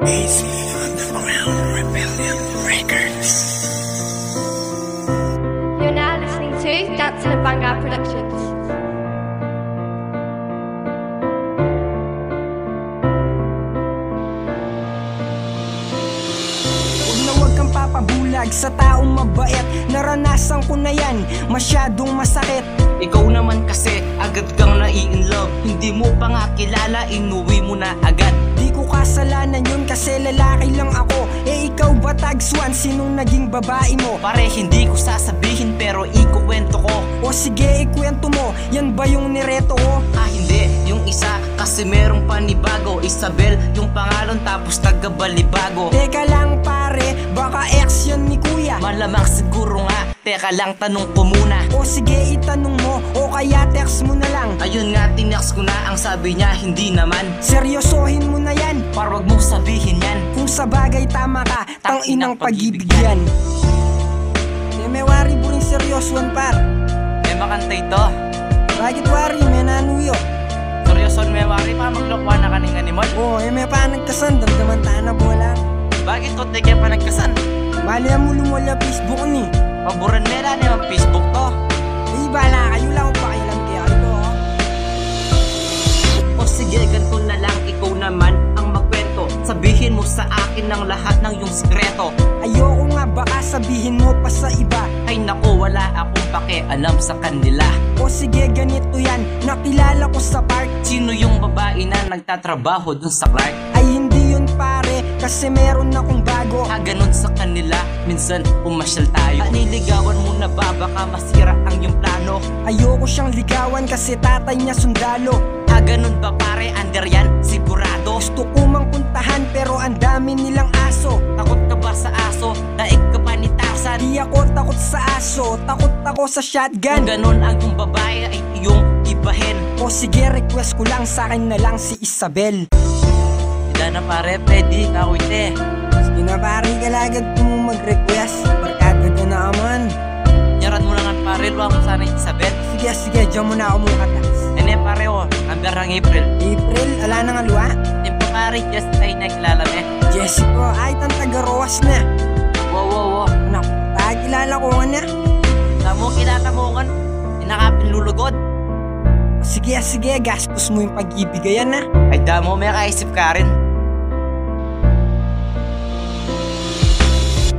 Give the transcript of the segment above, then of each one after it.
AC Underground Rebellion Records. You're now listening to Dancing at Vanguard Productions. Papabulag sa taong mabait, naranasan ko na yan, masyadong masakit. Ikaw naman kasi, agad kang nai-inlove. Hindi mo pa nga kilala, inuwi mo na agad. Di ko kasalanan yun kasi lalaki lang ako. Eh ikaw ba tagswan, sinong naging babae mo? Pare, hindi ko sasabihin pero ikukwento ko. O sige, ikwento mo, yan ba yung nireto ko? Ah hindi, yung isa kasi merong panibago. Isabel yung pangalan tapos taga-Balibago. Teka lang pare, baka ex yan ni kuya. Malamang siguro nga, teka lang tanong ko muna. O sige, itanong mo, o kaya text mo na lang. Ayun nga, tinext ko na, ang sabi niya hindi naman. Seryosohin mo na yan, Par wag mong sabihin yan. kung sa bagay tama ka, tang-inang pag-ibig yan. Eh may wari po rin seryosohan par. May makanta ito. Bakit wari, may nanuyo? Seryoson may wari pa, maglokwa na kaning animal. Oo, eh may pa nagkasan, damdaman tayo na bola. Bakit ko teke pa nagkasan? Bali ang mulumula Facebook ni. Paboran nila na yung Facebook to. Eh bala, kayo lang kung pakialam kaya ito. O sige, ganito na lang, ikaw naman ang magkwento. Sabihin mo sa akin ng lahat ng yung sikreto. Ayoko nga, baka sabihin mo pa sa iba. Ay nako, wala akong pakialam sa kanila. O sige, ganito yan, nakilala ko sa park. Sino yung babae na nagtatrabaho dun sa Clark? Ay hindi yun pare, kasi meron akong bago. Ganun sa kanila, minsan pumasyal tayo. Niligawan mo na ba, baka masira ang yung plano? Ayoko siyang ligawan kasi tatay niya sundalo. Ganun ba pare, under yan, sigurado? Gusto ko mang puntahan pero ang dami nilang aso. Takot ka ba sa aso? Daig ka pa ni Tarzan? Di ako takot sa aso, takot ako sa shotgun. Kung ganun ang yung babae ay iyong ibahin. O sige, request ko lang, sa akin na lang si Isabel. Hindi na pare, pwede, kawite. Sige na pare, kalagad ko mo mag-request. Barkada ka na aman. Nyaran mo lang ang pare, luwa mo sana yung Isabel. Sige, dyan mo na ako mong katas. Ene pare o, number ng April. April, ala na nga luwa. Tempo pare, just ay nakilala me. Jessica, ay tan taga-Roas na. Wow. Naku, kilala ko nga na. Tamo kilala mo kan, inakapin lulugod. Sige, gastos mo yung pag-ibigayan na. Ay damo, may kaisip ka rin.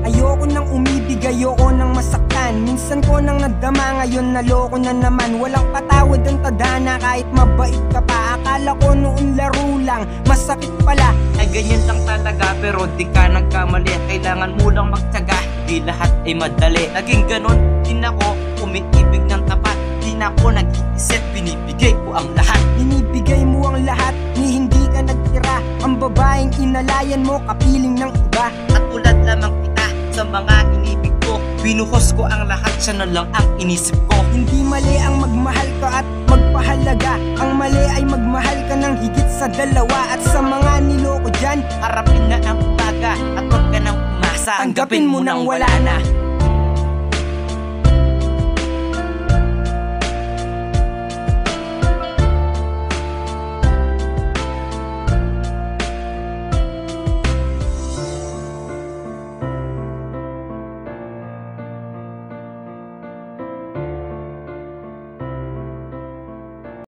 Ayoko nang umibig, ayoko nang masaktan. Minsan ko nang nadama, ngayon naloko na naman. Walang patawad ang tadhana kahit mabait ka pa. Akala ko noon laro lang, masakit pala. Ay ganyan lang talaga pero di ka nagkamali. Kailangan mo lang magtyaga, di lahat ay madali. Naging ganon, din ako umiibig ng tapat. Di na ako nag-iisip, binibigay ko ang lahat. Binibigay mo ang lahat, ni hindi ka nagtira. Ang babaeng inalayan mo, kapiling ng iba. Katulad lamang kita sa mga inibig ko. Binuhos ko ang lahat, siya na lang ang inisip ko. Hindi mali ang magmahal ka at magpahalaga. Ang mali ay magmahal ka ng higit sa dalawa. At sa mga niloko dyan, Harapin na ang umaga at huwag ka nang umasa. tanggapin mo nang wala na.